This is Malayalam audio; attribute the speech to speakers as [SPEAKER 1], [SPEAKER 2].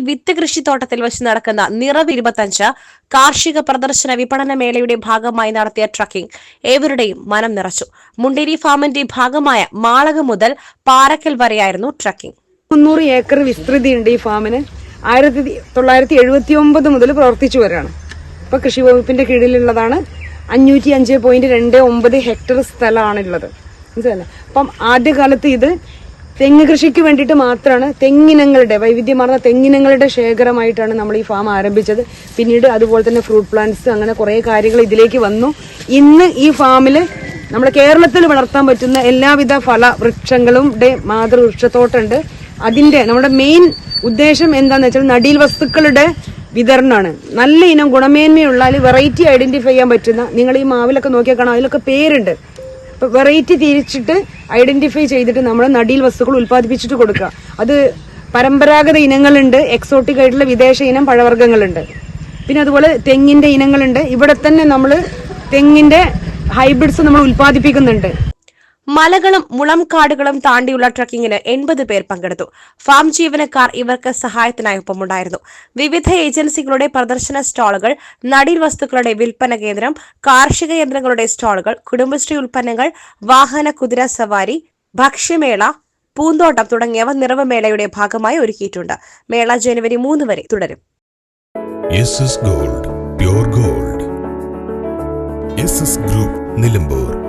[SPEAKER 1] വിത്ത് കൃഷിത്തോട്ടത്തിൽ വെച്ച് നടക്കുന്ന നിറവ് 25 കാർഷിക പ്രദർശന വിപണന മേളയുടെ ഭാഗമായി നടത്തിയ ട്രക്കിംഗ് ഏവരുടെയും മനം നിറച്ചു. മുണ്ടേരി ഫാമിന്റെ ഭാഗമായ മാളക മുതൽ പാറക്കൽ വരെയായിരുന്നു ട്രക്കിംഗ്.
[SPEAKER 2] 300 ഏക്കർ വിസ്തൃതിയുണ്ട് ഈ ഫാമിന്. 1979 മുതൽ പ്രവർത്തിച്ചു വരികയാണ്. ഇപ്പൊ കൃഷി വകുപ്പിന്റെ കീഴിലുള്ളതാണ്. 505.29 ഹെക്ടർ സ്ഥലമാണുള്ളത്. മനസ്സിലല്ലേ? അപ്പം ആദ്യകാലത്ത് ഇത് തെങ്ങ് കൃഷിക്ക് വേണ്ടിയിട്ട് മാത്രമാണ്. തെങ്ങിനങ്ങളുടെ വൈവിധ്യമാർന്ന തെങ്ങിനങ്ങളുടെ ശേഖരമായിട്ടാണ് നമ്മൾ ഈ ഫാം ആരംഭിച്ചത്. പിന്നീട് അതുപോലെ തന്നെ ഫ്രൂട്ട് പ്ലാന്റ്സ്, അങ്ങനെ കുറെ കാര്യങ്ങൾ ഇതിലേക്ക് വന്നു. ഇന്ന് ഈ ഫാമില് നമ്മുടെ കേരളത്തിൽ വളർത്താൻ പറ്റുന്ന എല്ലാവിധ ഫലവൃക്ഷങ്ങളും മാതൃവൃക്ഷത്തോട്ടമുണ്ട്. അതിന്റെ നമ്മുടെ മെയിൻ ഉദ്ദേശം എന്താന്ന് വെച്ചാൽ നടീൽ വസ്തുക്കളുടെ വിതരണമാണ്. നല്ല ഇനം ഗുണമേന്മയുള്ള വെറൈറ്റി ഐഡന്റിഫൈ ചെയ്യാൻ പറ്റുന്ന, നിങ്ങൾ ഈ മാവിലൊക്കെ നോക്കിയാൽ കാണാം, അതിലൊക്കെ പേരുണ്ട്. ഇപ്പൊ വെറൈറ്റി തിരിച്ചിട്ട് ഐഡന്റിഫൈ ചെയ്തിട്ട് നമ്മൾ നടീൽ വസ്തുക്കൾ ഉൽപ്പാദിപ്പിച്ചിട്ട് കൊടുക്കുക. അത് പരമ്പരാഗത ഇനങ്ങളുണ്ട്, എക്സോട്ടിക് ആയിട്ടുള്ള വിദേശ ഇനം പഴവർഗ്ഗങ്ങളുണ്ട്, പിന്നെ അതുപോലെ തെങ്ങിന്റെ ഇനങ്ങളുണ്ട്. ഇവിടെ തന്നെ നമ്മൾ തെങ്ങിന്റെ ഹൈബ്രിഡ്സ് നമ്മൾ ഉൽപ്പാദിപ്പിക്കുന്നുണ്ട്.
[SPEAKER 1] മലകളും മുളംകാടുകളും താണ്ടിയുള്ള ട്രക്കിങ്ങിന് 80 പേർ പങ്കെടുത്തു. ഫാം ജീവനക്കാർ ഇവർക്ക് സഹായത്തിനായി ഒപ്പമുണ്ടായിരുന്നു. വിവിധ ഏജൻസികളുടെ പ്രദർശന സ്റ്റാളുകൾ, നടീൽ വസ്തുക്കളുടെ വിൽപ്പന കേന്ദ്രം, കാർഷിക യന്ത്രങ്ങളുടെ സ്റ്റാളുകൾ, കുടുംബശ്രീ ഉൽപ്പന്നങ്ങൾ, വാഹന കുതിര സവാരി, ഭക്ഷ്യമേള, പൂന്തോട്ടം തുടങ്ങിയവ നിറവ് മേളയുടെ ഭാഗമായി ഒരുക്കിയിട്ടുണ്ട്. മേള ജനുവരി 3 വരെ തുടരും.
[SPEAKER 3] Gold, pure gold. Group Nilambur.